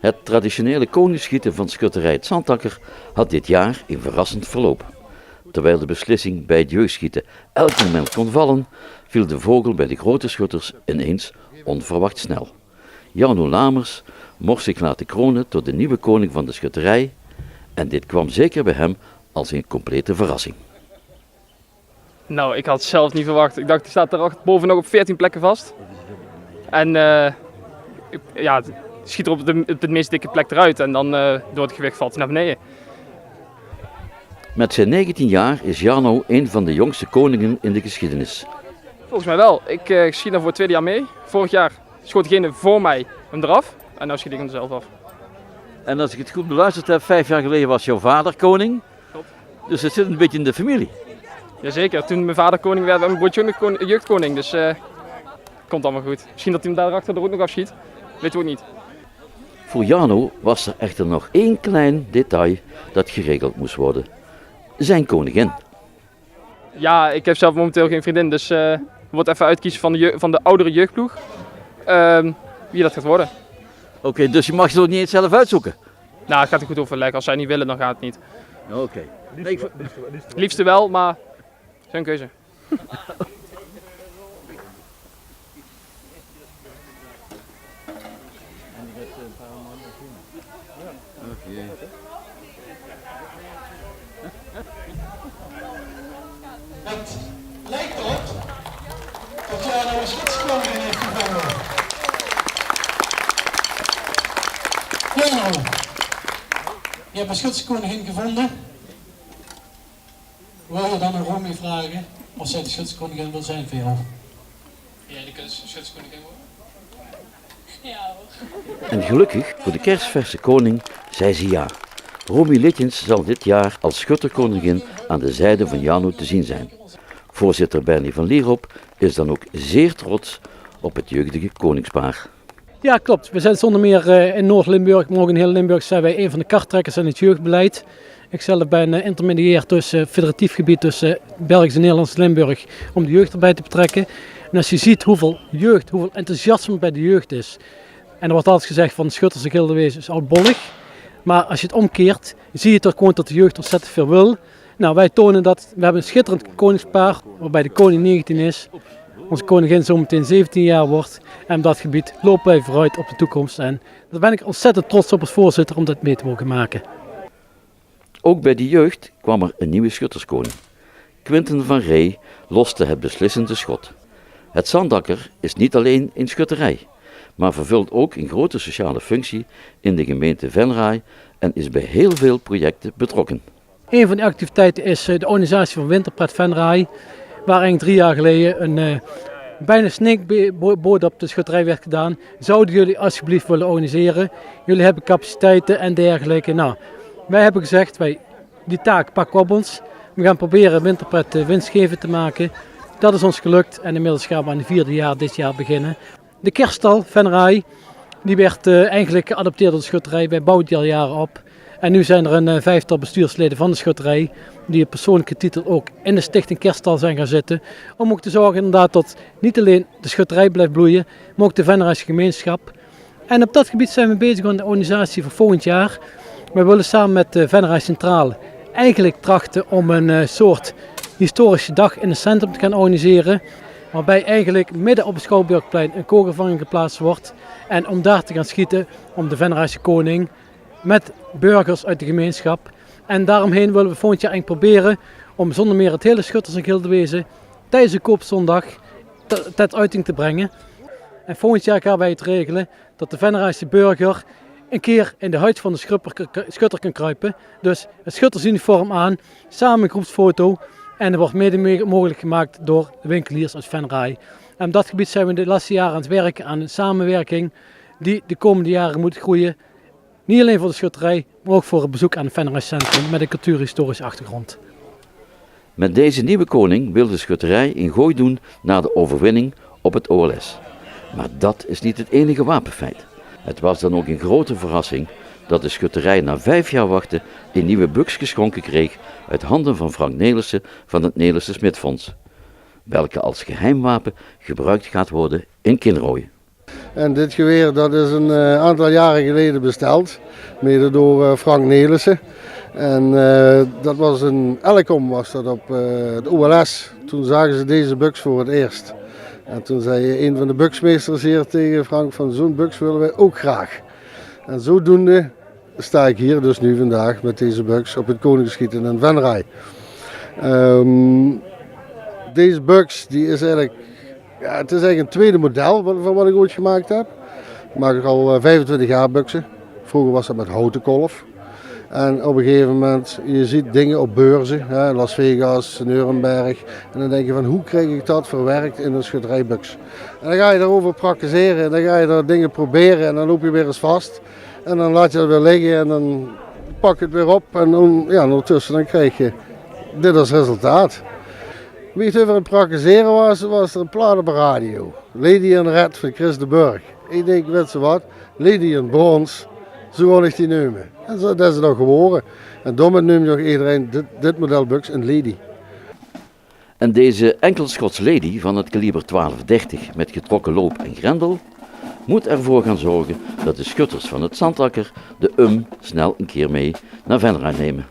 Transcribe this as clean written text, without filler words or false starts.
Het traditionele koningsschieten van schutterij Het Zandakker had dit jaar een verrassend verloop. Terwijl de beslissing bij het jeugdschieten elk moment kon vallen, viel de vogel bij de grote schutters ineens onverwacht snel. Jarno Lamers mocht zich laten kronen tot de nieuwe koning van de schutterij en dit kwam zeker bij hem als een complete verrassing. Nou, ik had het zelf niet verwacht. Ik dacht, hij staat daar boven nog op 14 plekken vast. En het schiet er op de meest dikke plek eruit en dan door het gewicht valt hij naar beneden. Met zijn 19 jaar is Jarno een van de jongste koningen in de geschiedenis. Volgens mij wel. Ik schiet nou voor het tweede jaar mee. Vorig jaar schoot degene voor mij hem eraf en nu schiet ik hem er zelf af. En als ik het goed beluisterd heb, 5 jaar geleden was jouw vader koning. Klopt. Dus het zit een beetje in de familie. Jazeker, toen mijn vader koning werd, werd mijn broertje ook jeugdkoning. Dus komt allemaal goed. Misschien dat hij hem daarachter er ook nog afschiet. Weten we ook niet. Voor Jarno was er echter nog één klein detail dat geregeld moest worden. Zijn koningin. Ja, ik heb zelf momenteel geen vriendin, dus er wordt even uitkiezen van de oudere jeugdploeg wie dat gaat worden. Oké, dus je mag het ook niet eens zelf uitzoeken? Nou, het gaat er goed overleggen. Als zij niet willen, dan gaat het niet. Oké. Liefste wel, maar zijn keuze. Het lijkt erop dat Jarno een schutskoningin heeft gevonden. Jarno, je hebt een schutskoningin gevonden. Wil je dan aan Romy vragen of zij de schutskoningin wil zijn voor jou? Jij de schutskoningin worden? Ja hoor. En gelukkig voor de kerstverse koning zei ze ja. Romy Litjens zal dit jaar als schutterkoningin aan de zijde van Jarno te zien zijn. Voorzitter Bernie van Lierop is dan ook zeer trots op het jeugdige koningspaar. Ja, klopt. We zijn zonder meer in Noord-Limburg, maar ook in heel Limburg zijn wij een van de karttrekkers in het jeugdbeleid. Ik zelf ben intermediair tussen federatief gebied tussen Belgisch en Nederlands Limburg om de jeugd erbij te betrekken. En als je ziet hoeveel jeugd, hoeveel enthousiasme bij de jeugd is. En er wordt altijd gezegd van schutters en gildewezen is oudbollig. Maar als je het omkeert, zie je toch gewoon dat de jeugd ontzettend veel wil. Nou, wij tonen dat, we hebben een schitterend koningspaar, waarbij de koning 19 is. Onze koningin zometeen 17 jaar wordt. En op dat gebied lopen wij vooruit op de toekomst. En daar ben ik ontzettend trots op als voorzitter om dat mee te mogen maken. Ook bij de jeugd kwam er een nieuwe schutterskoning. Quinten van Rey loste het beslissende schot. Het Zandakker is niet alleen een schutterij, maar vervult ook een grote sociale functie in de gemeente Venray en is bij heel veel projecten betrokken. Een van de activiteiten is de organisatie van Winterpret Venray, waar eigenlijk 3 jaar geleden een bijna sneakboot op de schutterij werd gedaan. Zouden jullie alsjeblieft willen organiseren? Jullie hebben capaciteiten en dergelijke. Nou, wij hebben gezegd, die taak pakken we op ons. We gaan proberen Winterpret winstgevend te maken. Dat is ons gelukt en inmiddels gaan we aan de 4e jaar dit jaar beginnen. De kerststal Venray, die werd eigenlijk geadopteerd door de schutterij. Wij bouwen die al jaren op. En nu zijn er een 5-tal bestuursleden van de schutterij die op persoonlijke titel ook in de stichting Kerststal zijn gaan zitten. Om ook te zorgen inderdaad dat niet alleen de schutterij blijft bloeien, maar ook de Venrayse gemeenschap. En op dat gebied zijn we bezig aan de organisatie voor volgend jaar. We willen samen met de Venray Centrale eigenlijk trachten om een soort historische dag in het centrum te gaan organiseren. Waarbij eigenlijk midden op het Schouwburgplein een kogelvervanging geplaatst wordt. En om daar te gaan schieten om de Venrayse koning met burgers uit de gemeenschap. En daaromheen willen we volgend jaar eigenlijk proberen om zonder meer het hele schutters- en gildewezen tijdens de koopzondag tot uiting te brengen. En volgend jaar gaan wij het regelen dat de Venrayse burger een keer in de huid van de schutter kan kruipen. Dus het schuttersuniform aan, samen een groepsfoto. En dat wordt mede mogelijk gemaakt door de winkeliers uit Venray. En op dat gebied zijn we de laatste jaren aan het werken aan een samenwerking die de komende jaren moet groeien. Niet alleen voor de schutterij, maar ook voor het bezoek aan het Venray Centrum met een cultuurhistorische achtergrond. Met deze nieuwe koning wil de schutterij een gooi doen na de overwinning op het OLS. Maar dat is niet het enige wapenfeit. Het was dan ook een grote verrassing dat de schutterij na 5 jaar wachten een nieuwe buks geschonken kreeg uit handen van Frank Nelissen van het Nelissen Smit Fonds, welke als geheim wapen gebruikt gaat worden in Kinrooien. En dit geweer dat is een aantal jaren geleden besteld, mede door Frank Nelissen. En dat was een Elkom was dat op het OLS. Toen zagen ze deze buks voor het eerst. En toen zei een van de buksmeesters hier tegen Frank van zo'n buks willen wij ook graag. En zodoende sta ik hier dus nu vandaag met deze buks op het Koningsschieten in Venray. Deze buks die is eigenlijk, ja, het is eigenlijk een tweede model van wat ik ooit gemaakt heb. Ik maak al 25 jaar buksen. Vroeger was dat met houten kolf. En op een gegeven moment, je ziet dingen op beurzen, hè, Las Vegas, Nuremberg. En dan denk je van, hoe krijg ik dat verwerkt in een schutterijbuks? En dan ga je daarover praktiseren en dan ga je daar dingen proberen en dan loop je weer eens vast. En dan laat je het weer liggen en dan pak je het weer op en dan, ja, ondertussen dan krijg je dit als resultaat. Wie het over het praktiseren was er een plaat op de radio. Lady in Red van Chris de Burg. Ik denk, weet je wat, Lady in Brons, zo wil ik die nemen. En zo dat is het nog geworden. En daarom noemt nog iedereen dit model buks een Lady. En deze enkelschots Lady van het kaliber 1230 met getrokken loop en grendel moet ervoor gaan zorgen dat de schutters van het Zandakker de snel een keer mee naar Venray nemen.